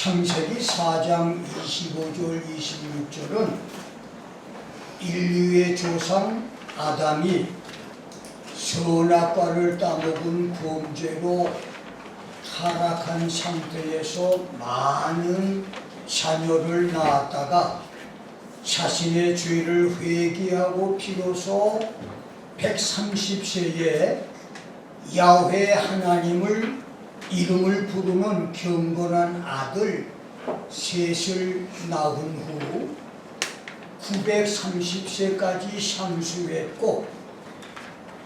창세기 4장 25절 26절은 인류의 조상 아담이 선악과를 따먹은 범죄로 타락한 상태에서 많은 자녀를 낳았다가 자신의 죄를 회개하고 비로소 130세에 야훼 하나님을 이름을 부르는 경건한 아들 셋을 낳은 후 930세까지 상수했고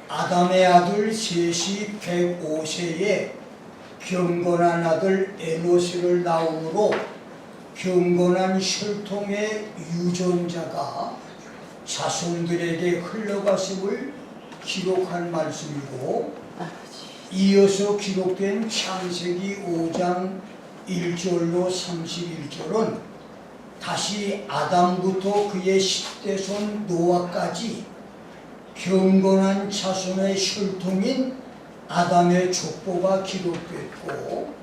아담의 아들 셋이 105세에 경건한 아들 에노스를 낳음으로 경건한 혈통의 유전자가 자손들에게 흘러갔음을 기록한 말씀이고, 이어서 기록된 창세기 5장 1절로 31절은 다시 아담부터 그의 10대손 노아까지 경건한 자손의 혈통인 아담의 족보가 기록됐고,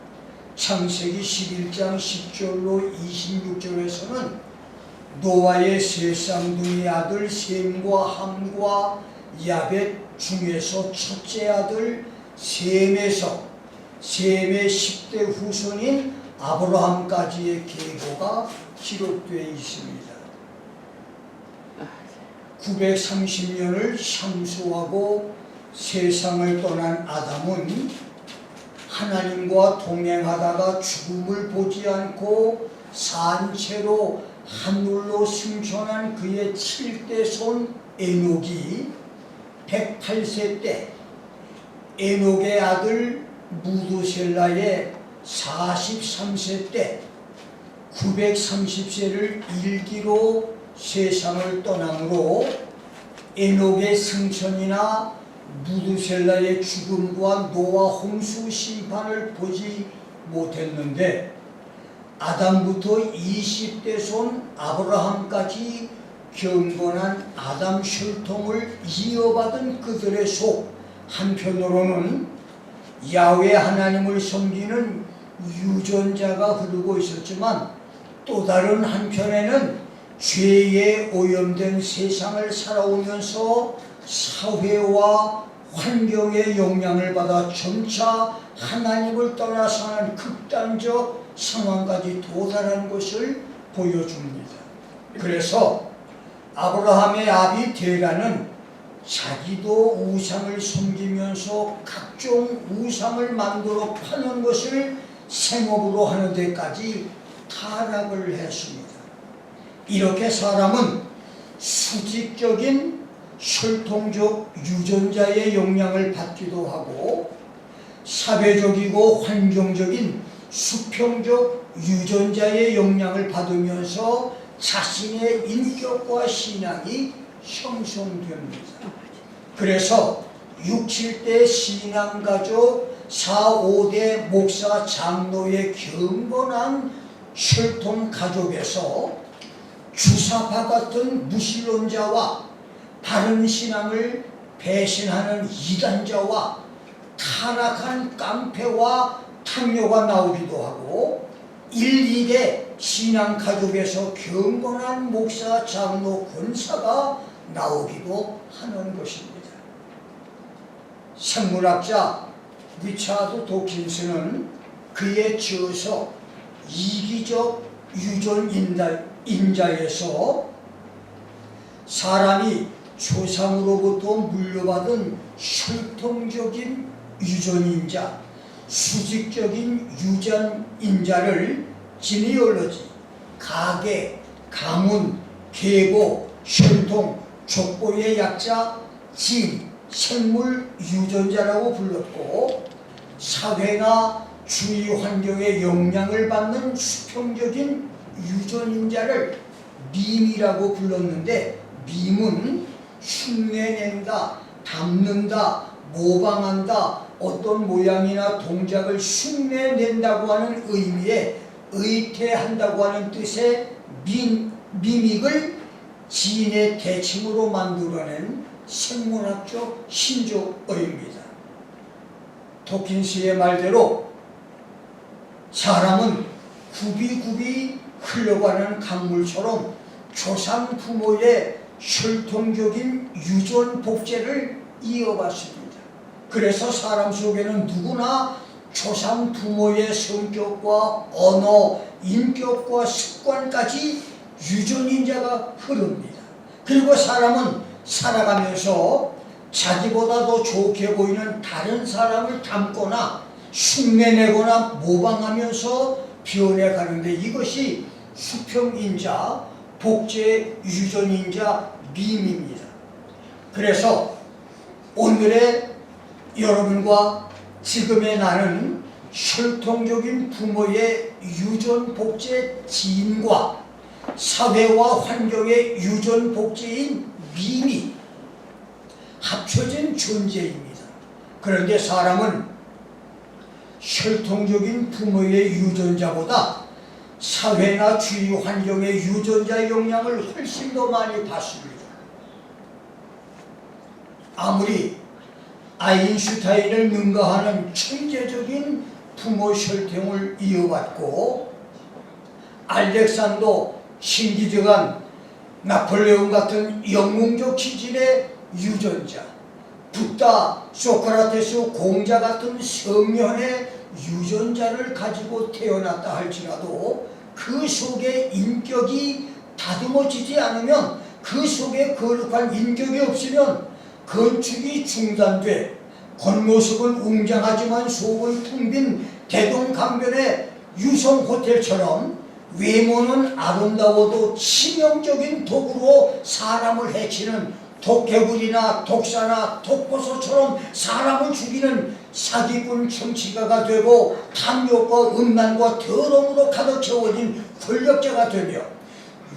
창세기 11장 10절로 26절에서는 노아의 세 쌍둥이 아들 셈과 함과 야벳 중에서 첫째 아들 셈에서 셈의 10대 후손인 아브라함까지의 계보가 기록되어 있습니다. 930년을 상수하고 세상을 떠난 아담은 하나님과 동행하다가 죽음을 보지 않고 산채로 하늘로 승천한 그의 7대 손 에녹이 108세 때 에녹의 아들 무두셀라의 43세 때 930세를 일기로 세상을 떠나므로 에녹의 승천이나 무두셀라의 죽음과 노아 홍수 심판을 보지 못했는데, 아담부터 20대 손 아브라함까지 경건한 아담 혈통을 이어받은 그들의 속 한편으로는 야훼 하나님을 섬기는 유전자가 흐르고 있었지만, 또 다른 한편에는 죄에 오염된 세상을 살아오면서 사회와 환경의 영향을 받아 점차 하나님을 떠나 사는 극단적 상황까지 도달한 것을 보여줍니다. 그래서 아브라함의 아비 데라는 자기도 우상을 섬기면서 각종 우상을 만들어 파는 것을 생업으로 하는 데까지 타락을 했습니다. 이렇게 사람은 수직적인 혈통적 유전자의 영향을 받기도 하고 사회적이고 환경적인 수평적 유전자의 영향을 받으면서 자신의 인격과 신앙이 형성됩니다. 그래서 6, 7대 신앙가족, 4, 5대 목사, 장로의 경건한 혈통 가족에서 주사파 같은 무신론자와 바른 신앙을 배신하는 이단자와 타락한 깡패와 탕료가 나오기도 하고, 1, 2대 신앙 가족에서 경건한 목사, 장로, 권사가 나오기도 하는 것입니다. 생물학자 리차드 도킨스는 그의 저서 이기적 유전 인자에서 사람이 조상으로부터 물려받은 혈통적인 유전인자, 수직적인 유전인자를 지니올로지, 가계, 가문, 계보, 혈통, 족보의 약자, 진, 생물 유전자라고 불렀고, 사회나 주위 환경에 영향을 받는 수평적인 유전인자를 밈이라고 불렀는데, 밈은 흉내낸다, 담는다, 모방한다, 어떤 모양이나 동작을 흉내낸다고 하는 의미의 의태한다고 하는 뜻의 미믹을 지인의 대칭으로 만들어낸 생물학적 신조어입니다. 토킨스의 말대로 사람은 굽이굽이 흘러가는 강물처럼 조상 부모의 혈통적인 유전 복제를 이어갔습니다. 그래서 사람 속에는 누구나 조상 부모의 성격과 언어, 인격과 습관까지 유전인자가 흐릅니다. 그리고 사람은 살아가면서 자기보다 더 좋게 보이는 다른 사람을 닮거나 흉내내거나 모방하면서 변해가는데 이것이 수평인자, 복제 유전인자 밈입니다. 그래서 오늘의 여러분과 지금의 나는 혈통적인 부모의 유전 복제 지인과 사회와 환경의 유전 복제인 밈이 합쳐진 존재입니다. 그런데 사람은 혈통적인 부모의 유전자보다 사회나 주위 환경의 유전자 영향을 훨씬 더 많이 받습니다. 아무리 아인슈타인을 능가하는 천재적인 부모 혈통을 이어받고 알렉산더, 싱기즈간, 나폴레옹 같은 영웅적 기질의 유전자, 붓다, 소크라테스, 공자 같은 성년의 유전자를 가지고 태어났다 할지라도 그 속에 인격이 다듬어지지 않으면, 그 속에 거룩한 인격이 없으면 건축이 중단돼 겉모습은 웅장하지만 속은 텅 빈 대동강변의 유성호텔처럼 외모는 아름다워도 치명적인 독으로 사람을 해치는 독개구리나 독사나 독보소처럼 사람을 죽이는 사기꾼 정치가가 되고 탐욕과 음란과 더러움으로 가득 채워진 권력자가 되며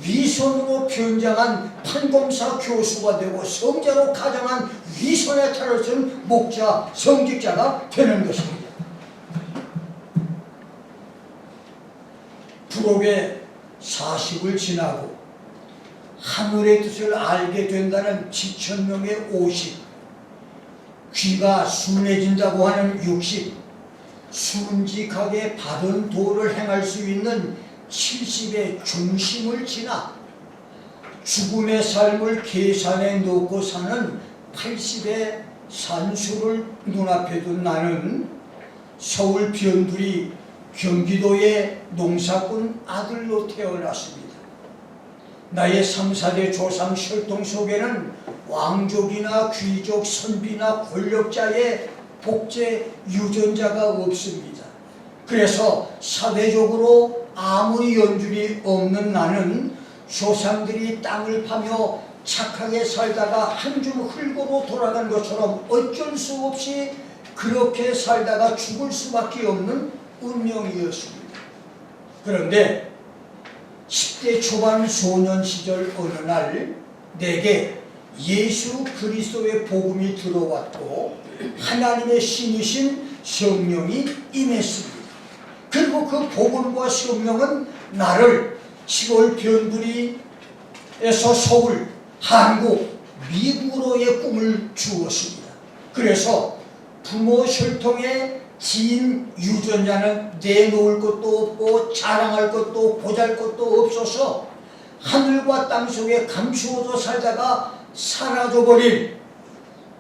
위선으로 변장한 판검사 교수가 되고 성자로 가장한 위선의 탈을 쓴 목자, 성직자가 되는 것입니다. 부록의 40을 지나고 하늘의 뜻을 알게 된다는 지천명의 50, 귀가 순해진다고 하는 60, 순직하게 바른 도를 행할 수 있는 70의 중심을 지나 죽음의 삶을 계산해 놓고 사는 80의 산수를 눈앞에 둔 나는 서울 변두리 경기도의 농사꾼 아들로 태어났습니다. 나의 3, 4대 조상 혈통 속에는 왕족이나 귀족, 선비나 권력자의 복제 유전자가 없습니다. 그래서 사회적으로 아무리 연줄이 없는 나는 조상들이 땅을 파며 착하게 살다가 한 줌 흙으로 돌아간 것처럼 어쩔 수 없이 그렇게 살다가 죽을 수밖에 없는 운명이었습니다. 그런데 10대 초반 소년 시절 어느 날 내게 예수 그리스도의 복음이 들어왔고 하나님의 신이신 성령이 임했습니다. 그리고 그 복음과 성령은 나를 시골 변두리에서 서울, 한국, 미국으로의 꿈을 주었습니다. 그래서 부모 혈통의 지인 유전자는 내놓을 것도 없고 자랑할 것도 보잘것도 없어서 하늘과 땅속에 감추어져 살다가 사라져버릴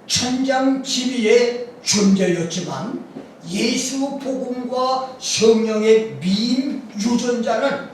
천장지비의 존재였지만 예수 복음과 성령의 미인 유전자는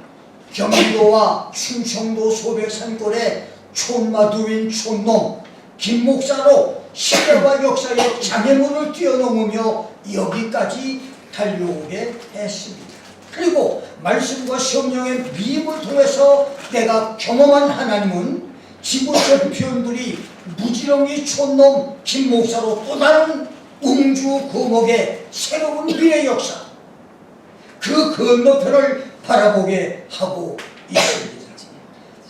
경기도와 충청도 소백산골의 촌마두인 촌놈 김 목사로 시대와 역사의 장애물을 뛰어넘으며 여기까지 달려오게 했습니다. 그리고 말씀과 성령의 미임을 통해서 내가 경험한 하나님은 지구촌 표현들이 무지렁이 촌놈 김 목사로 또 다른 웅주 거목의 새로운 미래 역사, 그 건너편을 바라보게 하고 있습니다.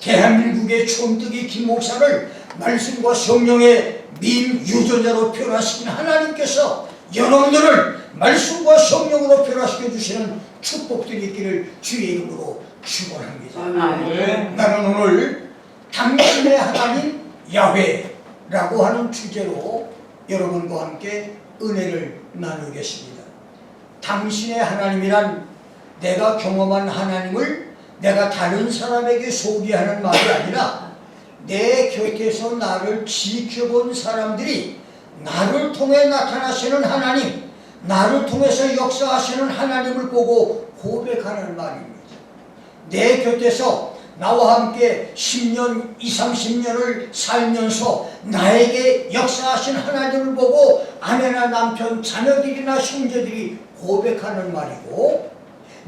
대한민국의 촌뜨기 김 목사를 말씀과 성령의 민 유전자로 변화시킨 하나님께서 여러분들을 말씀과 성령으로 변화시켜 주시는 축복들이 있기를 주의 이름으로 축원합니다. 나는 오늘 당신의 하나님 야훼라고 하는 주제로 여러분과 함께 은혜를 나누겠습니다. 당신의 하나님이란 내가 경험한 하나님을 내가 다른 사람에게 소개하는 말이 아니라 내 곁에서 나를 지켜본 사람들이 나를 통해 나타나시는 하나님, 나를 통해서 역사하시는 하나님을 보고 고백하는 말입니다. 내 곁에서 나와 함께 10년, 20, 30년을 살면서 나에게 역사하신 하나님을 보고 아내나 남편, 자녀들이나 형제들이 고백하는 말이고,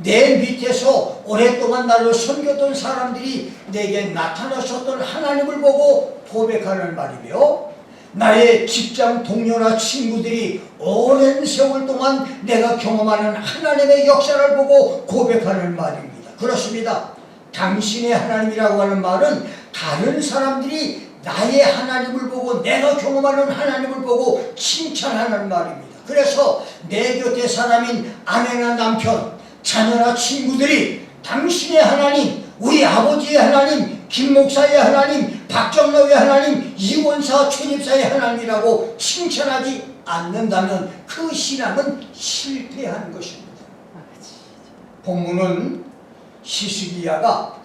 내 밑에서 오랫동안 나를 섬겼던 사람들이 내게 나타나셨던 하나님을 보고 고백하는 말이며, 나의 직장 동료나 친구들이 오랜 세월 동안 내가 경험하는 하나님의 역사를 보고 고백하는 말입니다. 그렇습니다. 당신의 하나님이라고 하는 말은 다른 사람들이 나의 하나님을 보고 내가 경험하는 하나님을 보고 칭찬하는 말입니다. 그래서 내 곁에 사람인 아내나 남편, 자녀나 친구들이 당신의 하나님, 우리 아버지의 하나님, 김 목사의 하나님, 박정로의 하나님, 이원사 최집사의 하나님이라고 칭찬하지 않는다면 그 신앙은 실패한 것입니다. 본문은 히스기야가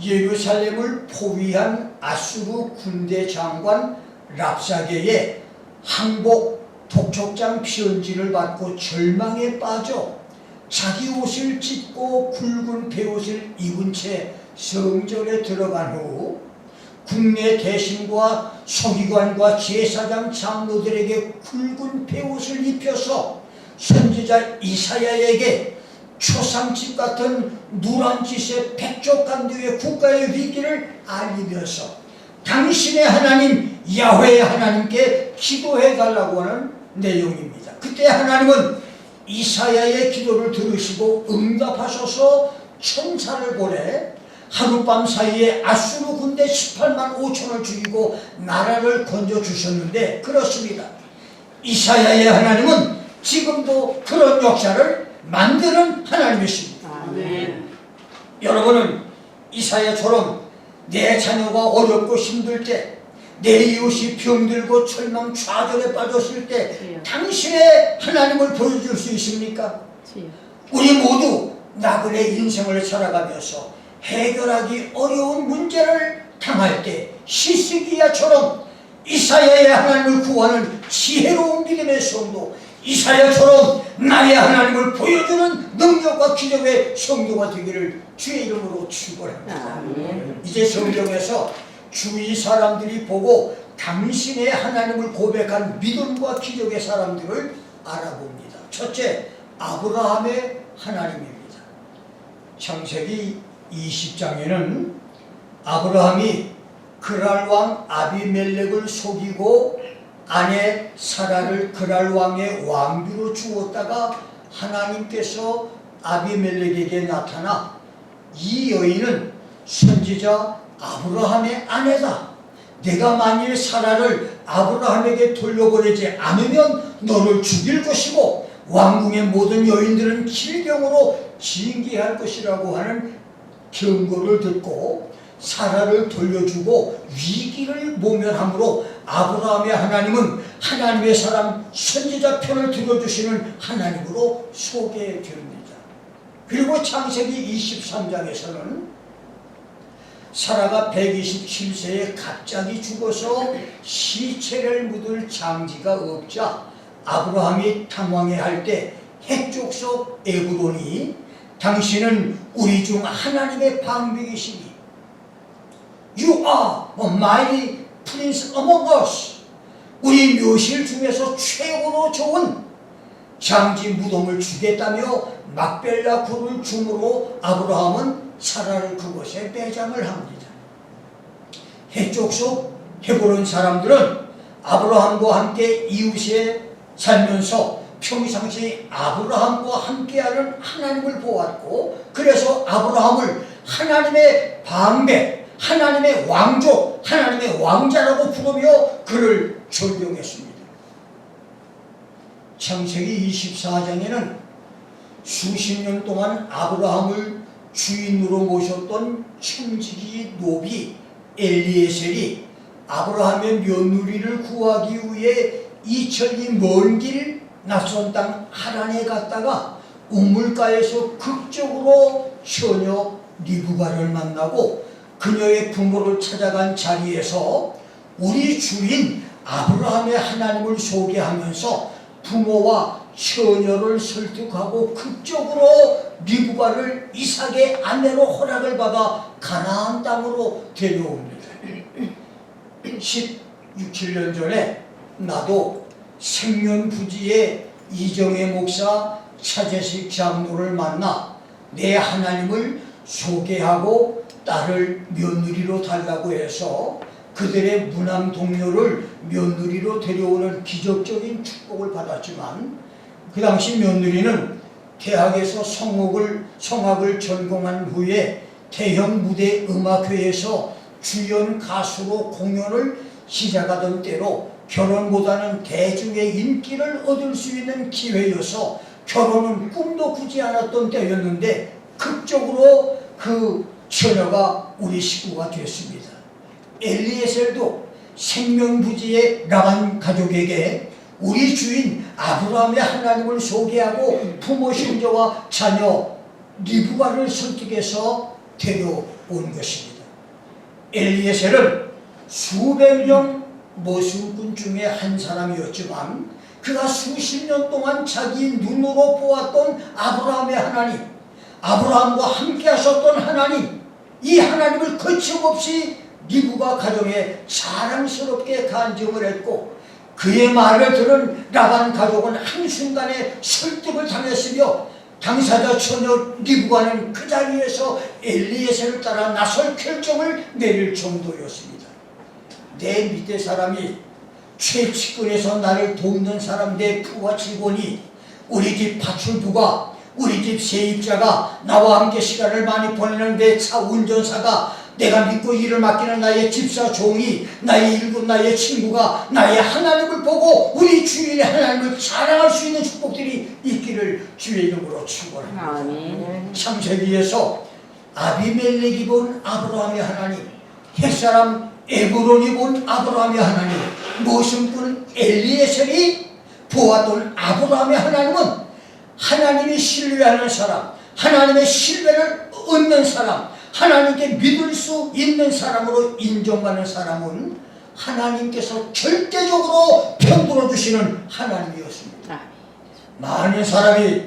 예루살렘을 포위한 아수르 군대 장관 랍사게의 항복 독촉장 편지를 받고 절망에 빠져 자기 옷을 찢고 굵은 베옷을 입은 채 성전에 들어간 후 국내 대신과 서기관과 제사장 장로들에게 굵은 베옷을 입혀서 선지자 이사야에게 초상집 같은 누런 짓의 백족간두의 국가의 위기를 알리면서 당신의 하나님 야훼의 하나님께 기도해달라고 하는 내용입니다. 그때 하나님은 이사야의 기도를 들으시고 응답하셔서 천사를 보내 하룻밤 사이에 아수르 군대 18만 5천을 죽이고 나라를 건져주셨는데, 그렇습니다. 이사야의 하나님은 지금도 그런 역사를 만드는 하나님이십니다. 아멘. 여러분은 이사야처럼 내 자녀가 어렵고 힘들 때, 내 이웃이 병들고 절망 좌절에 빠졌을 때 당신의 하나님을 보여줄 수 있습니까? 우리 모두 나그네 인생을 살아가면서 해결하기 어려운 문제를 당할 때 히스기야처럼 이사야의 하나님을 구하는 지혜로운 믿음의 성도, 이사야처럼 나의 하나님을 보여주는 능력과 기적의 성도가 되기를 주의 이름으로 축원합니다. 이제 성경에서 주위 사람들이 보고 당신의 하나님을 고백한 믿음과 기적의 사람들을 알아봅니다. 첫째, 아브라함의 하나님입니다. 창세기 20장에는 아브라함이 그랄 왕 아비멜렉을 속이고 아내 사라를 그랄 왕의 왕비로 주었다가 하나님께서 아비멜렉에게 나타나 이 여인은 선지자 아브라함의 아내다. 내가 만일 사라를 아브라함에게 돌려보내지 않으면 너를 죽일 것이고 왕궁의 모든 여인들은 질병으로 징계할 것이라고 하는 경고를 듣고 사라를 돌려주고 위기를 모면함으로 아브라함의 하나님은 하나님의 사람 선지자 편을 들어주시는 하나님으로 소개됩니다. 그리고 창세기 23장에서는 사라가 127세에 갑자기 죽어서 시체를 묻을 장지가 없자 아브라함이 당황해할 때 해족속 에브론이 당신은 우리 중 하나님의 방백이시니 You are a mighty prince among us. 우리 묘실 중에서 최고로 좋은 장지 무덤을 주겠다며 막벨라 굴을 주므로 아브라함은 사라를 그곳에 매장을 합니다. 해족속 헤브론 사람들은 아브라함과 함께 이웃에 살면서 평상시 아브라함과 함께하는 하나님을 보았고, 그래서 아브라함을 하나님의 방백, 하나님의 왕족, 하나님의 왕자라고 부르며 그를 존경했습니다. 창세기 24장에는 수십 년 동안 아브라함을 주인으로 모셨던 청지기 노비 엘리에셀이 아브라함의 며느리를 구하기 위해 이천리 먼 길 낯선 땅 하란에 갔다가 우물가에서 극적으로 처녀 리브가를 만나고 그녀의 부모를 찾아간 자리에서 우리 주인 아브라함의 하나님을 소개하면서 부모와 처녀를 설득하고 극적으로 리브가를 이삭의 아내로 허락을 받아 가나안 땅으로 데려옵니다. 16, 17년 전에 나도 생면부지의 이정혜 목사 차재식 장로를 만나 내 하나님을 소개하고 딸을 며느리로 달라고 해서 그들의 무남 동료를 며느리로 데려오는 기적적인 축복을 받았지만 그 당시 며느리는 대학에서 성악을 전공한 후에 대형 무대 음악회에서 주연 가수로 공연을 시작하던 때로 결혼보다는 대중의 인기를 얻을 수 있는 기회여서 결혼은 꿈도 꾸지 않았던 때였는데 극적으로 그 처녀가 우리 식구가 됐습니다. 엘리에셀도 생명부지의 라반 가족에게 우리 주인 아브라함의 하나님을 소개하고 부모 형제와 자녀 리브가를 설득해서 데려온 것입니다. 엘리에셀은 수백 명 모순꾼 중에 한 사람이었지만 그가 수십 년 동안 자기 눈으로 보았던 아브라함의 하나님, 아브라함과 함께 하셨던 하나님, 이 하나님을 거침없이 리브가 가정에 자랑스럽게 간증을 했고 그의 말을 들은 라반 가족은 한순간에 설득을 당했으며 당사자 처녀 리브가는 그 자리에서 엘리에셀을 따라 나설 결정을 내릴 정도였습니다. 내 밑에 사람이 최측근에서 나를 돕는 사람 내 부와 직원이 우리 집 파출부가 우리 집 세입자가 나와 함께 시간을 많이 보내는 내 차 운전사가 내가 믿고 일을 맡기는 나의 집사 종이 나의 일군 나의 친구가 나의 하나님을 보고 우리 주인의 하나님을 자랑할 수 있는 축복들이 있기를 주의 이름으로 축원합니다. 창세기에서 아비멜렉이 본 아브라함의 하나님, 햇사람 에브론이 본 아브라함의 하나님, 모순꾼 엘리에셀이 보았던 아브라함의 하나님은 하나님이 신뢰하는 사람, 하나님의 신뢰를 얻는 사람, 하나님께 믿을 수 있는 사람으로 인정받는 사람은 하나님께서 절대적으로 편들어 주시는 하나님이었습니다. 많은 사람이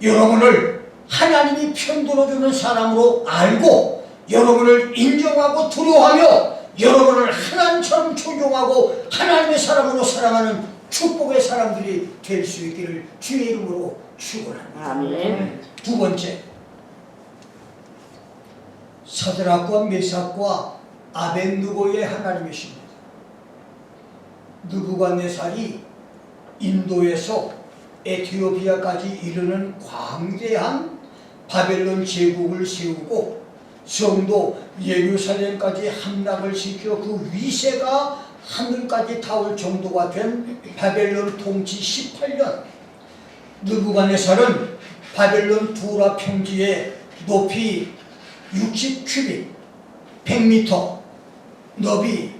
여러분을 하나님이 편들어 주는 사람으로 알고 여러분을 인정하고 두려워하며 여러분을 하나님처럼 존경하고 하나님의 사람으로 사랑하는 축복의 사람들이 될 수 있기를 주의 이름으로 축원합니다. 아멘. 두 번째, 사드락과 메삭과 아벳느고의 하나님이십니다. 느부갓네살이 인도에서 에티오피아까지 이르는 광대한 바벨론 제국을 세우고 성도 예루살렘까지 함락을 시켜 그 위세가 하늘까지 닿을 정도가 된 바벨론 통치 18년, 느부갓네살은 바벨론 두라 평지에 높이 60규빗, 100m, 너비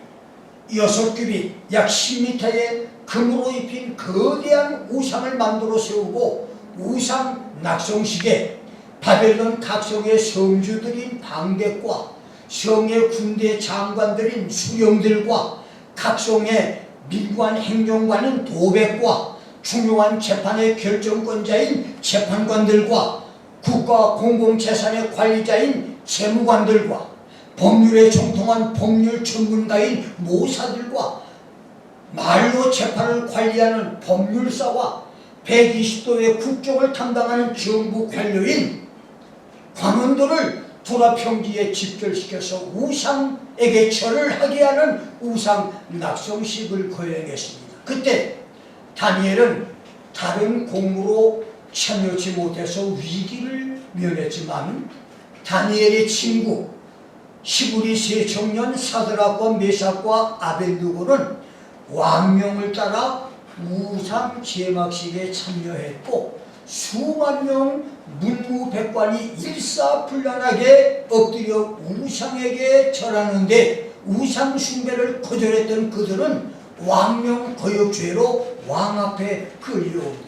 6규빗, 약 10m의 금으로 입힌 거대한 우상을 만들어 세우고 우상 낙성식에 바벨론 각성의 성주들인 방백과 성의 군대 장관들인 수령들과 각성의 민관 행정관은 도백과 중요한 재판의 결정권자인 재판관들과 국가 공공재산의 관리자인 재무관들과 법률에 정통한 법률 전문가인 모사들과 말로 재판을 관리하는 법률사와 120도의 국정을 담당하는 정부 관료인 관원들을 두라 평지에 집결시켜서 우상에게 절을 하게 하는 우상 낙성식을 거행했습니다. 그때 다니엘은 다른 공무로 참여치 못해서 위기를 면했지만 다니엘의 친구 히브리 세 청년 사드락과 메삭과 아벳느고는 왕명을 따라 우상 제막식에 참여했고 수만 명 문무백관이 일사불란하게 엎드려 우상에게 절하는데 우상 숭배를 거절했던 그들은 왕명 거역죄로 왕 앞에 끌려옵니다.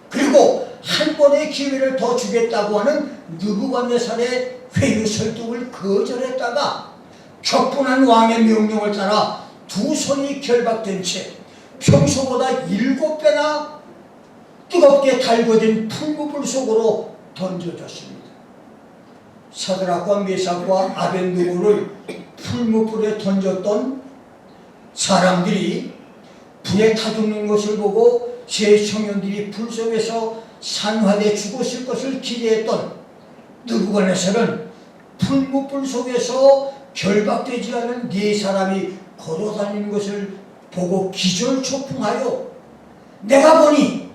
그리고 한 번의 기회를 더 주겠다고 하는 느부갓네살의 회유 설득을 거절했다가 격분한 왕의 명령을 따라 두 손이 결박된 채 평소보다 7배나 뜨겁게 달궈진 풀무불 속으로 던져졌습니다. 사드락과 메삭과 아벤느고를 풀무불에 던졌던 사람들이 불에 타 죽는 것을 보고 세 청년들이 불 속에서 산화돼 죽었을 것을 기대했던 느부갓네살은 풀무불 속에서 결박되지 않은 네 사람이 걸어다니는 것을 보고 기절초풍하여 내가 보니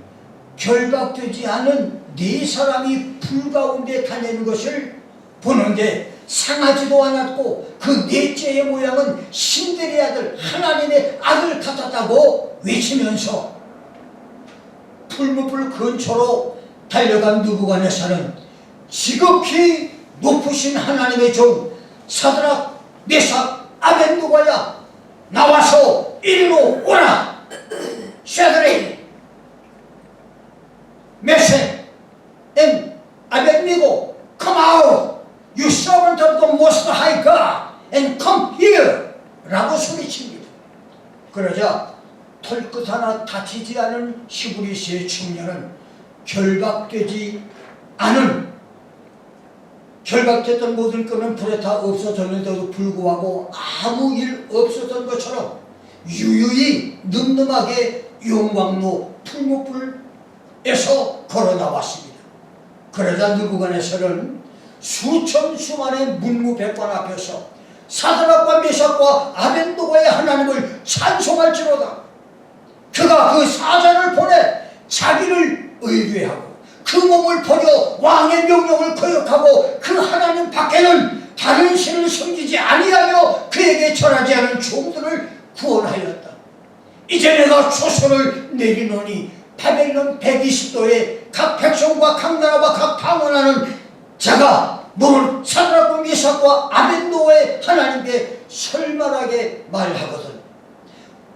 결박되지 않은 네 사람이 불 가운데 다니는 것을 보는데 상하지도 않았고 그 넷째의 모양은 신들의 아들 하나님의 아들 같았다고 외치면서 풀무불 근처로 달려간 느부갓네살은 지극히 높으신 하나님의 종 사드락 메삭 아벤느고야 나와서 이리로 오라. 샤드락 메삭 and Abednego, come out, you servant of the Most High God, and come here 라고 소리칩니다. 그러자 털끝 하나 다치지 않은 히브리스의 청년은 결박됐던 모든 끈은 불에 다 없어졌는데도 불구하고 아무 일 없었던 것처럼 유유히 늠름하게 용광로 풀무불에서 걸어 나왔습니다. 그러자 느부갓네살은 수천수만의 문무백관 앞에서 사드락과 메삭과 아벤느고의 하나님을 찬송할지로다. 그가 그 사자를 보내 자기를 의뢰하고 그 몸을 버려 왕의 명령을 거역하고 그 하나님 밖에는 다른 신을 섬기지 아니하며 그에게 절하지 않은 종들을 구원하였다. 이제 내가 초소를 내리노니 바벨론 120도에 각 백성과 각 나라와 각 방언하는 자가 너를 사드락과 메삭과 아벤느고의 하나님께 설말하게 말하거든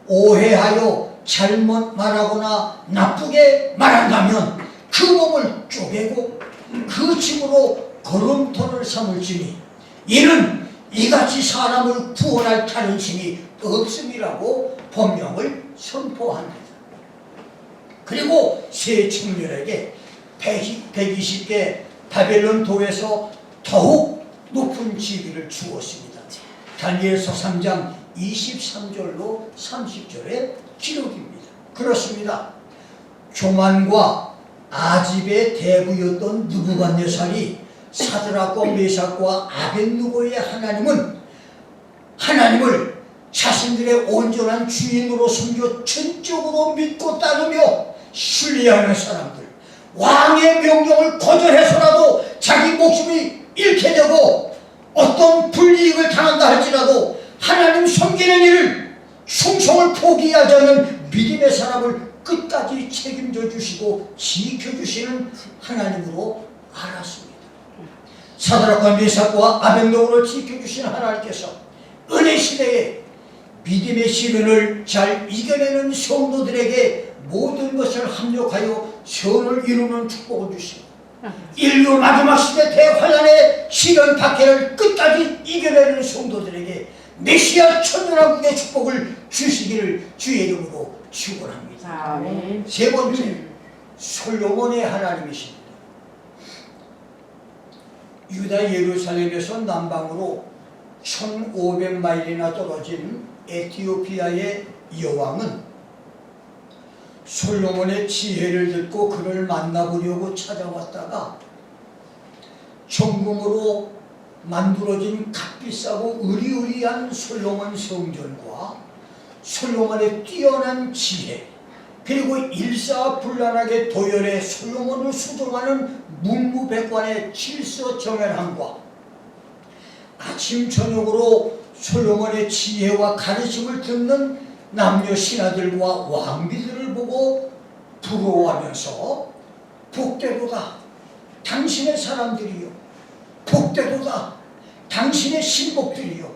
오해하여 잘못 말하거나 나쁘게 말한다면 그 몸을 쪼개고 그 집으로 걸음돌을 삼을지니 이는 이같이 사람을 구원할 다른 신이 없음이라고 법령을 선포합니다. 그리고 세 청년에게 120개 바벨론 도에서 더욱 높은 지위를 주었습니다. 다니엘서 3장 23절로 30절의 기록입니다. 그렇습니다. 교만과 아집의 대부였던 느부갓네살이 사드락과 메삭과 아벤느고의 하나님을 자신들의 온전한 주인으로 섬겨 전적으로 믿고 따르며 신뢰하는 사람들, 왕의 명령을 거절해서라도 자기 목숨이 잃게 되고 어떤 불이익을 당한다 할지라도 하나님 섬기는 일을 충성을 포기하지 않는 믿음의 사람을 끝까지 책임져 주시고 지켜주시는 하나님으로 알았습니다. 사드락과 메삭과 아벤느고를 지켜주신 하나님께서 은혜 시대에 믿음의 시련을 잘 이겨내는 성도들에게 모든 것을 합력하여 선을 이루는 축복을 주시고 인류 마지막 시대 대환란의 시련 박해를 끝까지 이겨내는 성도들에게 메시아 천년왕국의 축복을 주시기를 주의 이름으로 축원합니다. 아멘. 세 번째, 솔로몬의 하나님이십니다. 유다 예루살렘에서 남방으로 1500마일이나 떨어진 에티오피아의 여왕은 솔로몬의 지혜를 듣고 그를 만나보려고 찾아왔다가 정금으로 만들어진 값비싸고 으리으리한 솔로몬 성전과 솔로몬의 뛰어난 지혜 그리고 일사불란하게 도열해 솔로몬을 수종하는 문무백관의 질서정연함과 아침 저녁으로 솔로몬의 지혜와 가르침을 듣는 남녀 신하들과 왕비들을 보고 부러워하면서 복되도다 당신의 사람들이요 복되도다 당신의 신복들이요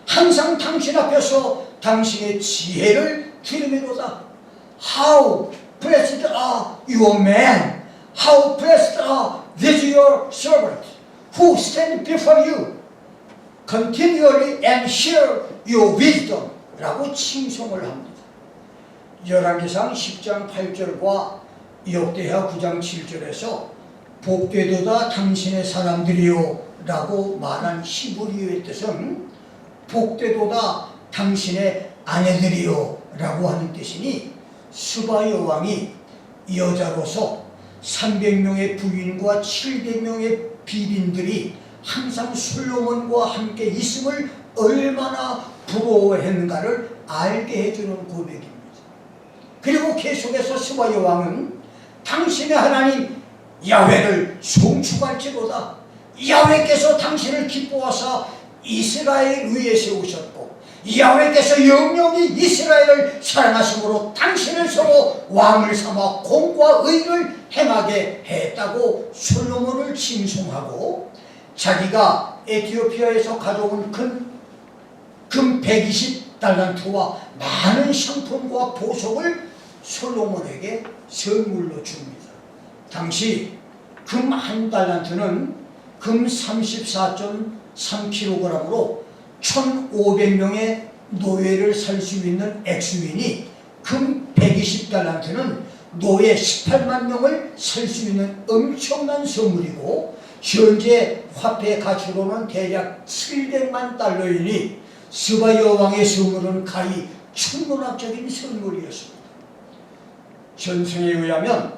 항상 당신 앞에서 당신의 지혜를 들으미로다. How blessed are your men, How blessed is your servant who stand before you continually and share your wisdom 라고 칭송을 합니다. 열왕기상 10장 8절과 역대하 9장 7절에서 복되도다 당신의 사람들이요 라고 말한 히브리어의 뜻은 복되도다 당신의 아내들이요 라고 하는 뜻이니 스바 여왕이 여자로서 300명의 부인과 700명의 비빈들이 항상 솔로몬과 함께 있음을 얼마나 부러워했는가를 알게 해주는 고백입니다. 그리고 계속해서 스바 여왕은 당신의 하나님 야훼를 송축할지로다. 야훼께서 당신을 기뻐하사 이스라엘 위에 세우셨고 야훼께서 영영이 이스라엘을 사랑하심으로 당신을 서로 왕을 삼아 공과 의를 행하게 했다고 솔로몬을 칭송하고 자기가 에티오피아에서 가져온 금 120달란트와 많은 상품과 보석을 솔로몬에게 선물로 줍니다. 당시 금 1달란트는 금 34.3kg으로 1500명의 노예를 살 수 있는 액수이니 금 120달란트는 노예 18만 명을 살 수 있는 엄청난 선물이고 현재 화폐 가치로는 대략 700만 달러이니 스바 여왕의 선물은 가히 천문학적인 선물이었습니다. 전승에 의하면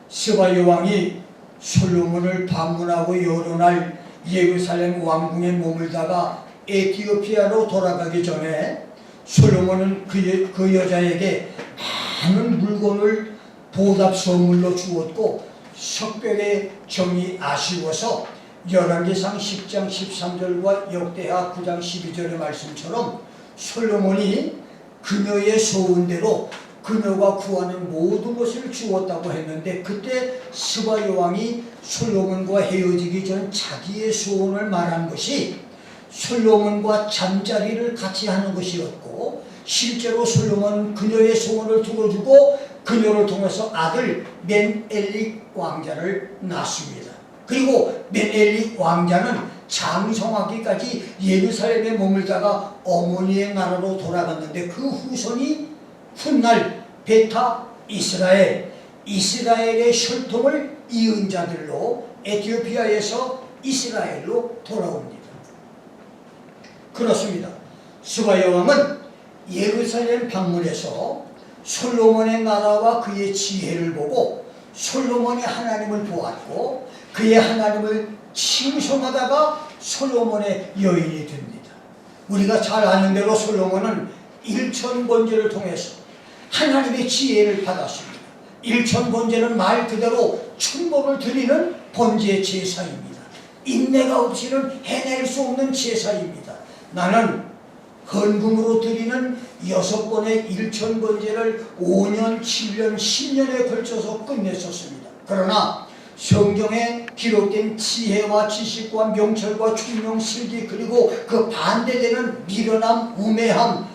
스바 여왕이 솔로몬을 방문하고 여러 날 예루살렘 왕궁에 머물다가 에티오피아로 돌아가기 전에 솔로몬은 그 여자에게 많은 물건을 보답 선물로 주었고 석별의 정이 아쉬워서 열왕기상 10장 13절과 역대하 9장 12절의 말씀처럼 솔로몬이 그녀의 소원대로 그녀가 구하는 모든 것을 주었다고 했는데 그때 스바 여왕이 솔로몬과 헤어지기 전 자기의 소원을 말한 것이 솔로몬과 잠자리를 같이 하는 것이었고 실제로 솔로몬은 그녀의 소원을 들어주고 그녀를 통해서 아들 멘-엘릭 왕자를 낳습니다. 그리고 멘-엘릭 왕자는 장성하기까지 예루살렘에 머물다가 어머니의 나라로 돌아갔는데 그 후손이 훗날 베타 이스라엘의 혈통을 이은 자들로 에티오피아에서 이스라엘로 돌아옵니다. 그렇습니다. 스바 여왕은 예루살렘 방문해서 솔로몬의 나라와 그의 지혜를 보고 솔로몬이 하나님을 보았고 그의 하나님을 칭송하다가 솔로몬의 여인이 됩니다. 우리가 잘 아는 대로 솔로몬은 일천번제를 통해서 하나님의 지혜를 받았습니다. 일천번제는 말 그대로 춘복을 드리는 번제 제사입니다. 인내가 없이는 해낼 수 없는 제사입니다. 나는 헌금으로 드리는 6번의 일천번제를 5년, 7년, 10년에 걸쳐서 끝냈었습니다. 그러나 성경에 기록된 지혜와 지식과 명철과 총명, 슬기 그리고 그 반대되는 미련함, 우매함,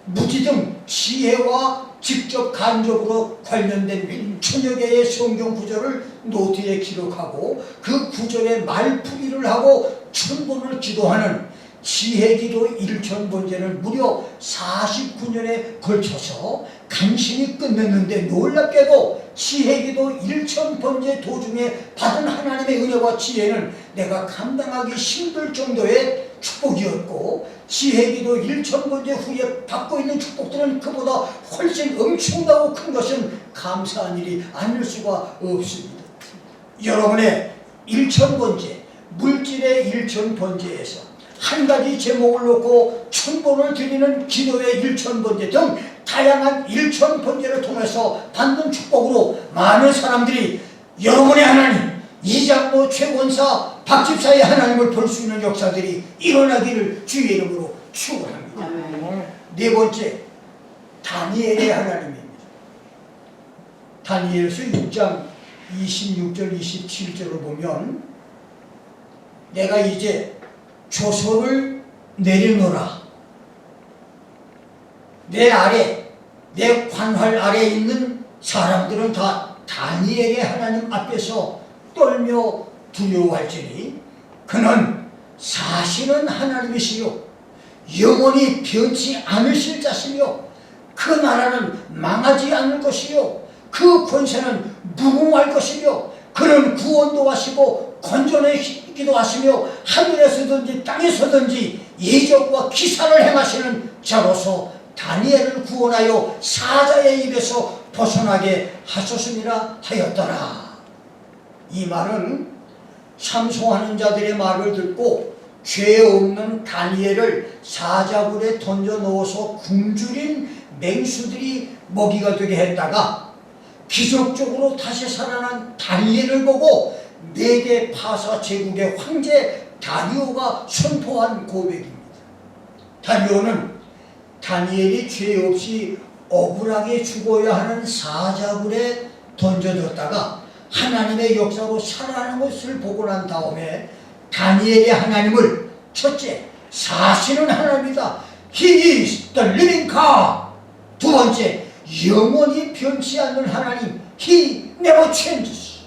무지 등 지혜와 직접 간접으로 관련된 천여 개의 성경 구절을 노트에 기록하고 그 구절의 말풀이를 하고 천번을 기도하는 지혜기도 1천번제를 무려 49년에 걸쳐서 간신히 끝냈는데 놀랍게도 지혜기도 1천번제 도중에 받은 하나님의 은혜와 지혜는 내가 감당하기 힘들 정도의 축복이었고 지혜기도 1천번제 후에 받고 있는 축복들은 그보다 훨씬 엄청나고 큰 것은 감사한 일이 아닐 수가 없습니다. 여러분의 1천번제, 물질의 1천번제에서 한 가지 제목을 놓고 천번을 드리는 기도의 1천번제 등 다양한 1천번제를 통해서 받는 축복으로 많은 사람들이 여러분의 하나님, 이장로 최권사 박집사의 하나님을 볼 수 있는 역사들이 일어나기를 주의 이름으로 축원합니다. 네 번째, 다니엘의 하나님입니다. 다니엘서 6장 26절 27절을 보면 내가 이제 조서를 내려놓으라. 내 아래, 내 관할 아래에 있는 사람들은 다 다니엘의 하나님 앞에서 떨며 두려워할지니 그는 사실은 하나님이시요 영원히 변치 않으실 자시며 그 나라는 망하지 않을 것이요 그 권세는 무궁할 것이며 그는 구원도 하시고 건져내시기도 하시며 하늘에서든지 땅에서든지 이적과 기사를 행하시는 자로서 다니엘을 구원하여 사자의 입에서 벗어나게 하셨음이라 하였더라. 이 말은 참소하는 자들의 말을 듣고 죄 없는 다니엘을 사자굴에 던져 넣어서 굶주린 맹수들이 먹이가 되게 했다가 기적적으로 다시 살아난 다니엘을 보고 네개 파사 제국의 황제 다리오가 선포한 고백입니다. 다리오는 다니엘이 죄 없이 억울하게 죽어야 하는 사자굴에 던져졌다가 하나님의 역사로 살아나는 것을 보고 난 다음에 다니엘의 하나님을 첫째, 사실은 하나님이다. He is the living God. 두 번째, 영원히 변치 않는 하나님. He never changes.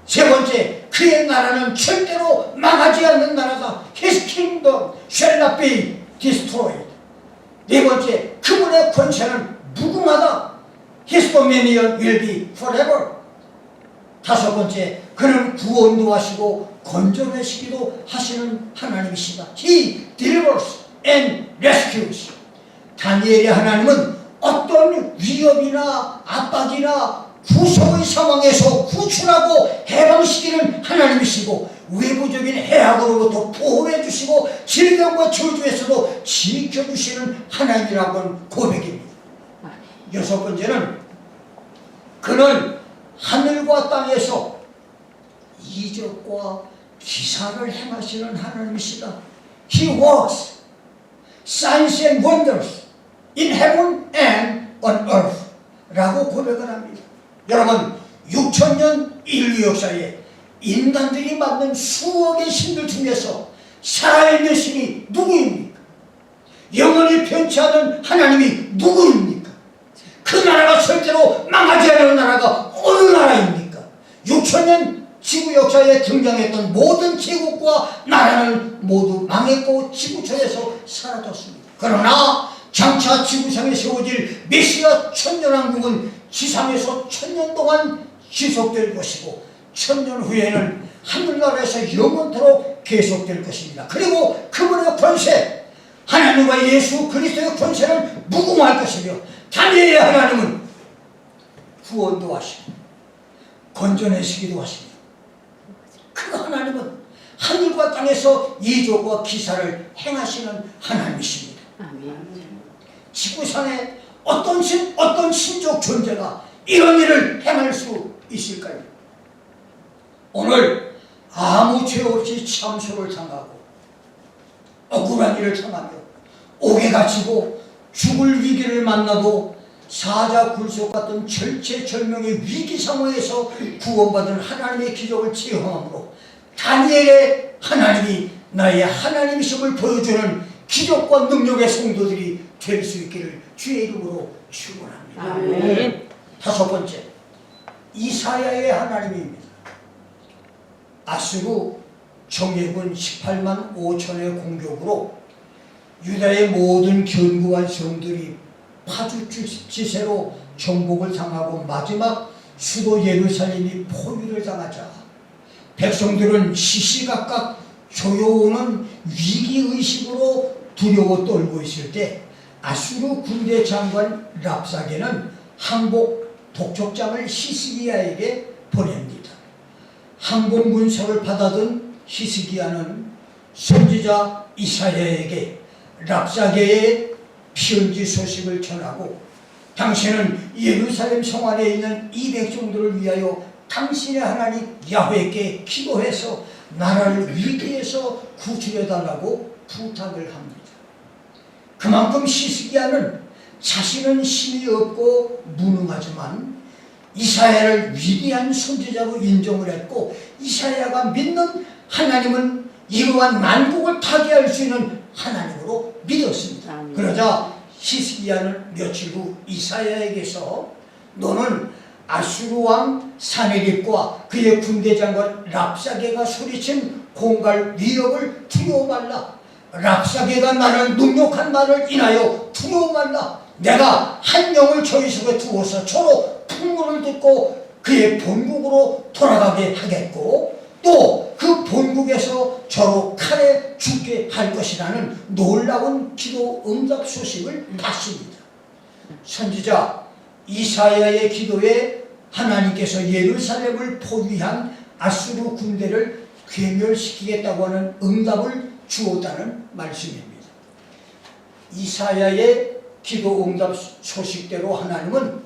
세 번째, 그의 나라는 절대로 망하지 않는 나라다. His kingdom shall not be destroyed. 네 번째, 그분의 권세는 무궁하다. His dominion will be forever. 다섯 번째, 그는 구원도 하시고 건져내시기도 하시는 하나님이시다. He delivers and rescues. 다니엘의 하나님은 어떤 위협이나 압박이나 구속의 상황에서 구출하고 해방시키는 하나님이시고 외부적인 해악으로부터 보호해 주시고 질병과 저주에서도 지켜주시는 하나님이라고는 고백입니다. 여섯 번째는 그는 하늘과 땅에서 이적과 기사를 행하시는 하나님이시다. He works signs and wonders in heaven and on earth 라고 고백을 합니다. 여러분 6,000년 인류 역사에 인간들이 만든 수억의 신들 중에서 살아있는 신이 누구입니까? 영원히 변치 않은 하나님이 누구입니까? 그 나라가 절대로 망하지 않는 나라가 어느 나라입니까? 6,000년 지구 역사에 등장했던 모든 제국과 나라는 모두 망했고 지구촌에서 사라졌습니다. 그러나 장차 지구상에 세워질 메시아 천년왕국은 지상에서 1,000년 동안 지속될 것이고 1,000년 후에는 하늘나라에서 영원토록 계속될 것입니다. 그리고 그분의 권세, 하나님과 예수 그리스도의 권세는 무궁할 것이며 다니엘의 하나님은 구원도 하시고 건져내시기도 하십니다. 그 하나님은 하늘과 땅에서 이적과 기사를 행하시는 하나님이십니다. 지구상에 어떤 신적 존재가 이런 일을 행할 수 있을까요? 오늘 아무 죄 없이 참소를 당하고 억울한 일을 당하며 옥에 갇히고 죽을 위기를 만나도 사자 굴속 같은 절체절명의 위기 상황에서 구원받은 하나님의 기적을 체험함으로 다니엘의 하나님이 나의 하나님이심을 보여주는 기적과 능력의 성도들이 될 수 있기를 주의 이름으로 축원합니다. 아멘. 다섯 번째, 이사야의 하나님입니다. 아수르 정예군 18만 5천의 공격으로 유다의 모든 견고한 성들이 파주지세로 정복을 당하고 마지막 수도 예루살렘이 포위를 당하자 백성들은 시시각각 조여오는 위기의식으로 두려워 떨고 있을 때 아수르 군대 장관 랍사게는 항복 독촉장을 히스기야에게 보냅니다. 항복 문서를 받아든 히스기야는 선지자 이사야에게 랍사게의 편지 소식을 전하고 당신은 예루살렘 성 안에 있는 이 백성들을 위하여 당신의 하나님 야훼께 기도해서 나라를 위기에서 구출해달라고 부탁을 합니다. 그만큼 히스기야는 자신은 힘이 없고 무능하지만 이사야를 위대한 선지자로 인정을 했고 이사야가 믿는 하나님은 이러한 난국을 타개할 수 있는 하나님으로 믿었습니다. 그러자 히스기야는 며칠 후 이사야에게서 너는 아수르 왕 사네립과 그의 군대장관 랍사게가 소리친 공갈 위협을 두려워 말라. 랍사게가 말한 능력한 말을 인하여 두려워 말라. 내가 한 영을 저희 속에 두어서 저로 풍문을 듣고 그의 본국으로 돌아가게 하겠고 또 그 본국에서 저로 칼에 죽게 할 것이라는 놀라운 기도 응답 소식을 받습니다. 선지자 이사야의 기도에 하나님께서 예루살렘을 포위한 아수르 군대를 괴멸시키겠다고 하는 응답을 주었다는 말씀입니다. 이사야의 기도 응답 소식대로 하나님은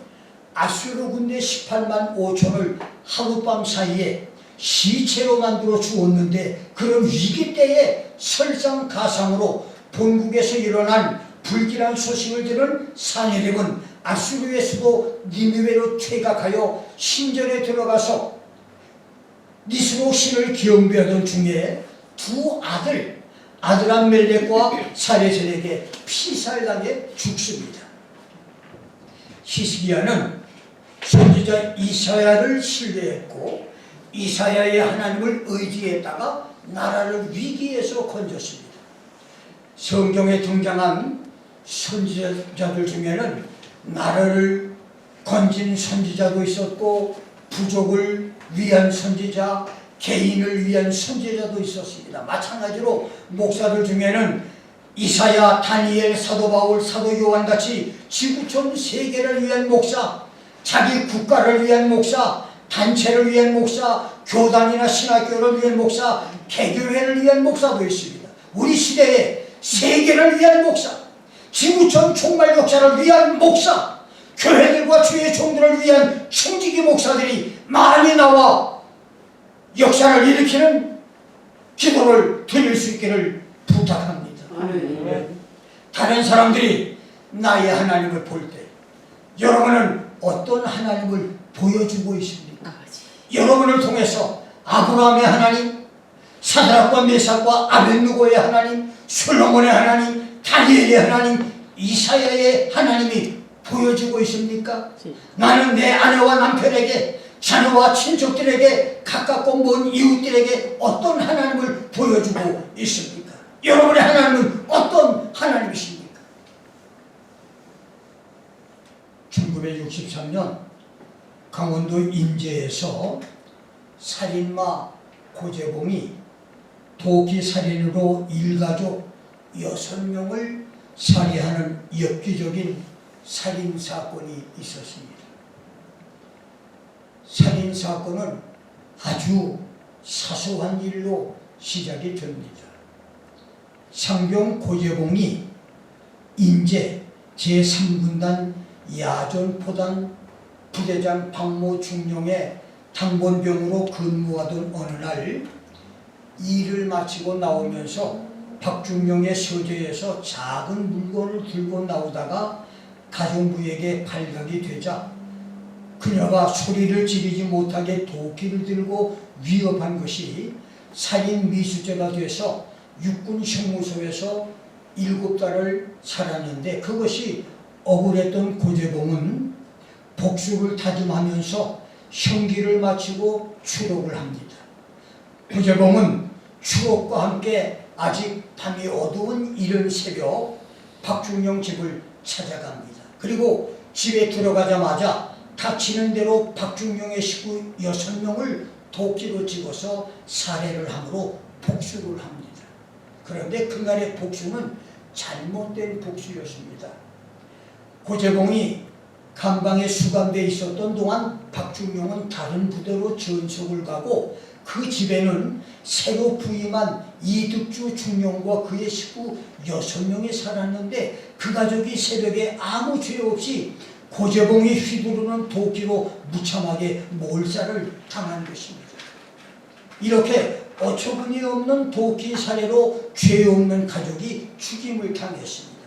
아수르 군대 18만 5천을 하룻밤 사이에 시체로 만들어 주었는데 그런 위기 때에 설상가상으로 본국에서 일어난 불길한 소식을 들은 사네립은 아수르의 수도 니느웨로 퇴각하여 신전에 들어가서 니스로 신을 경배하던 중에 두 아드람멜렉과 사레셀에게 피살당해 죽습니다. 히스기야는 선지자 이사야를 신뢰했고 이사야의 하나님을 의지했다가 나라를 위기에서 건졌습니다. 성경에 등장한 선지자들 중에는 나라를 건진 선지자도 있었고 부족을 위한 선지자, 개인을 위한 선지자도 있었습니다. 마찬가지로 목사들 중에는 이사야, 다니엘, 사도 바울, 사도 요한같이 지구촌 세계를 위한 목사, 자기 국가를 위한 목사, 단체를 위한 목사, 교단이나 신학교를 위한 목사, 개교회를 위한 목사도 있습니다. 우리 시대에 세계를 위한 목사, 지구촌 총괄 역사를 위한 목사, 교회들과 주의 종들을 위한 충직이 목사들이 많이 나와 역사를 일으키는 기도를 드릴 수 있기를 부탁합니다. 다른 사람들이 나의 하나님을 볼 때 여러분은 어떤 하나님을 보여주고 있습니까? 여러분을 통해서 아브라함의 하나님, 사드락과 메삭과 아벳느고의 하나님, 솔로몬의 하나님, 다니엘의 하나님, 이사야의 하나님이 보여주고 있습니까? 나는 내 아내와 남편에게, 자녀와 친척들에게, 가깝고 먼 이웃들에게 어떤 하나님을 보여주고 있습니까? 여러분의 하나님은 어떤 하나님이십니까? 1963년 강원도 인제에서 살인마 고재봉이 도끼 살인으로 일가족 6명을 살해하는 엽기적인 살인사건이 있었습니다. 살인사건은 아주 사소한 일로 시작이 됩니다. 상병 고재봉이 인제 제3군단 야전포단 부대장 박모 중령의 당번병으로 근무하던 어느 날 일을 마치고 나오면서 박중령의 서재에서 작은 물건을 들고 나오다가 가정부에게 발각이 되자 그녀가 소리를 지르지 못하게 도끼를 들고 위협한 것이 살인 미수죄가 돼서 육군 형무소에서 7달을 살았는데 그것이 억울했던 고재봉은 복수를 다짐하면서 형기를 마치고 추록을 합니다. 고재봉은 추록과 함께 아직 밤이 어두운 이른 새벽 박중령 집을 찾아갑니다. 그리고 집에 들어가자마자 닥치는 대로 박중령의 식구 6명을 도끼로 찍어서 살해를 함으로 복수를 합니다. 그런데 그날의 복수는 잘못된 복수였습니다. 고재봉이 감방에 수감되어 있었던 동안 박중령은 다른 부대로 전속을 가고 그 집에는 새로 부임한 이득주 중령과 그의 식구 6명이 살았는데 그 가족이 새벽에 아무 죄 없이 고재봉이 휘두르는 도끼로 무참하게 몰살을 당한 것입니다. 이렇게 어처구니 없는 도끼 살해로 죄 없는 가족이 죽임을 당했습니다.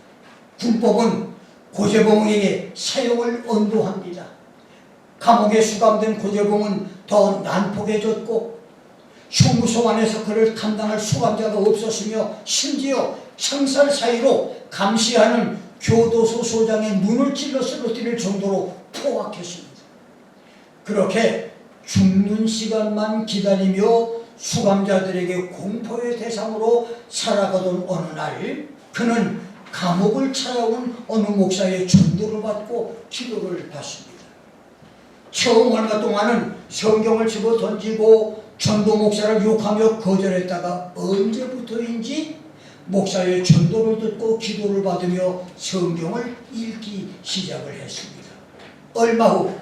군법은 고재봉에게 사형을 언도합니다. 감옥에 수감된 고재봉은 더 난폭해졌고 형무소 안에서 그를 감당할 수감자가 없었으며 심지어 창살 사이로 감시하는 교도소 소장의 눈을 찔러 쓰러뜨릴 정도로 포악했습니다. 그렇게 죽는 시간만 기다리며 수감자들에게 공포의 대상으로 살아가던 어느 날 그는 감옥을 찾아온 어느 목사의 전도를 받고 기도를 받습니다. 처음 얼마 동안은 성경을 집어 던지고 전도 목사를 욕하며 거절했다가 언제부터인지 목사의 전도를 듣고 기도를 받으며 성경을 읽기 시작을 했습니다. 얼마 후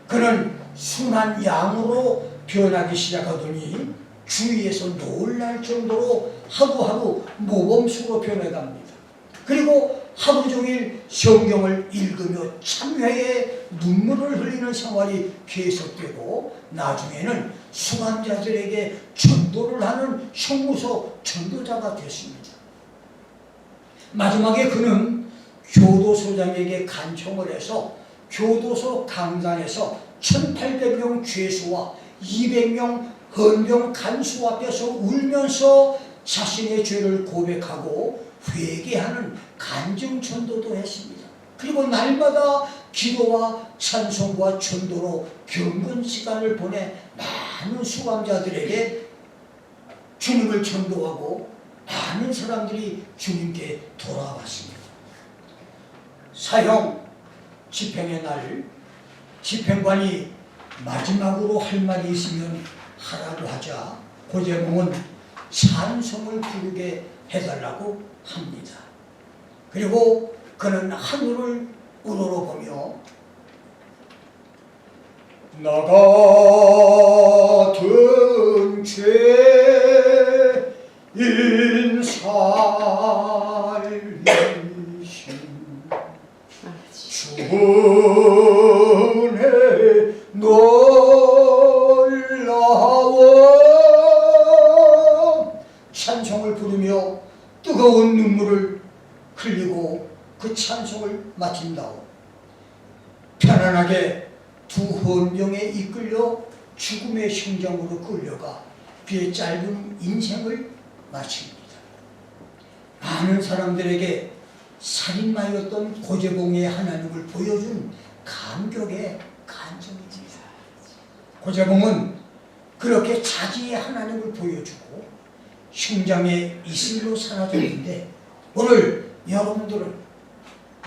그는 순한 양으로 변하기 시작하더니 주위에서 놀랄 정도로 하루하루 모범수로 변해갑니다. 그리고 하루 종일 성경을 읽으며 참회에 눈물을 흘리는 생활이 계속되고 나중에는 수감자들에게 전도를 하는 형무소 전도자가 됐습니다. 마지막에 그는 교도소장에게 간청을 해서 교도소 강당에서 1800명 죄수와 200명 헌병 간수 앞에서 울면서 자신의 죄를 고백하고 회개하는 간증전도도 했습니다. 그리고 날마다 기도와 찬송과 전도로 경건 시간을 보내 많은 수감자들에게 주님을 전도하고 많은 사람들이 주님께 돌아왔습니다. 사형 집행의 날 집행관이 마지막으로 할 말이 있으면 하라고 하자 고재봉은 찬송을 부르게 해달라고 합니다. 그리고 그는 하늘을 우러러보며 나 같은 죄인 살리신 주은혜 놀라워 찬송을 부르며 뜨거운 눈물을 흘리고 그 찬송을 마친다오 편안하게 두 헌병에 이끌려 죽음의 심정으로 끌려가 그의 짧은 인생을 마칩니다. 많은 사람들에게 살인마였던 고재봉의 하나님을 보여준 감격의 간증입니다. 고재봉은 그렇게 자기의 하나님을 보여주고 흉장의 이슬로 사라졌는데 오늘 여러분들은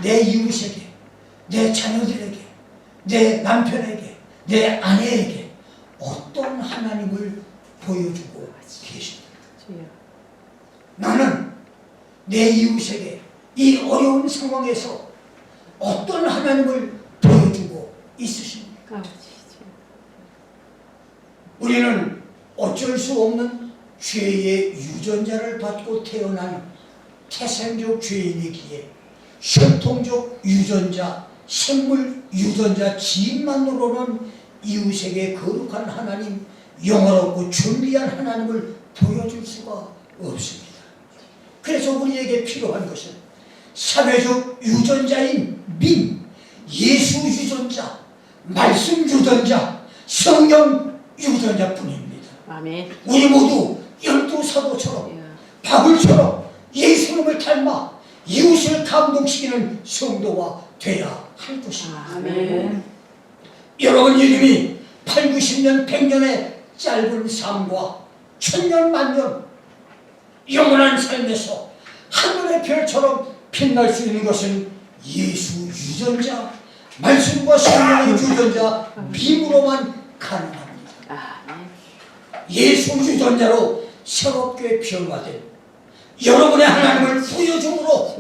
내 이웃에게, 내 자녀들에게, 내 남편에게, 내 아내에게 어떤 하나님을 보여주고 계십니까? 나는 내 이웃에게 이 어려운 상황에서 어떤 하나님을 보여주고 있으십니까? 우리는 어쩔 수 없는 죄의 유전자를 받고 태어난 태생적 죄인이기에血통적 유전자, 생물 유전자 지인만으로는 이웃에게 거룩한 하나님, 영원하고 존귀한 하나님을 보여줄 수가 없습니다. 그래서 우리에게 필요한 것은 사회적 유전자인 민, 예수 유전자, 말씀 유전자, 성령 유전자뿐입니다. 아멘. 우리 모두 12사도처럼 바울처럼 예수님을 닮아 이웃을 감동시키는 성도가 돼야 할 것입니다. 아멘. 여러분 이름이 8, 90년, 100년의 짧은 삶과 천년, 만년 영원한 삶에서 하늘의 별처럼 빛날 수 있는 것은 예수 유전자, 말씀과 성령의 유전자 밈으로만 가능합니다. 아멘. 예수 유전자로 새롭게 변화된 여러분의 하나님을 보여줌으로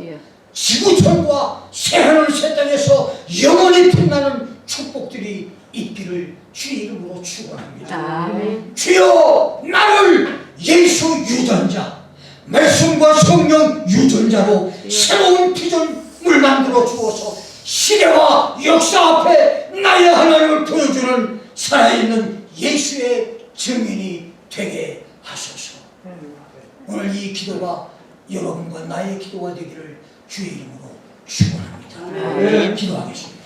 지구촌과 새하늘 새 땅에서 영원히 빛나는 축복들이 있기를 주의 이름으로 축원합니다. 아멘. 주여 나를 예수 유전자 말씀과 성령 유전자로 새로운 피조물을 만들어 주어서 시대와 역사 앞에 나의 하나님을 보여주는 살아있는 예수의 증인이 되게 하소서. 오늘 이 기도가 여러분과 나의 기도가 되기를 주의 이름으로 축원합니다. 기도하겠습니다.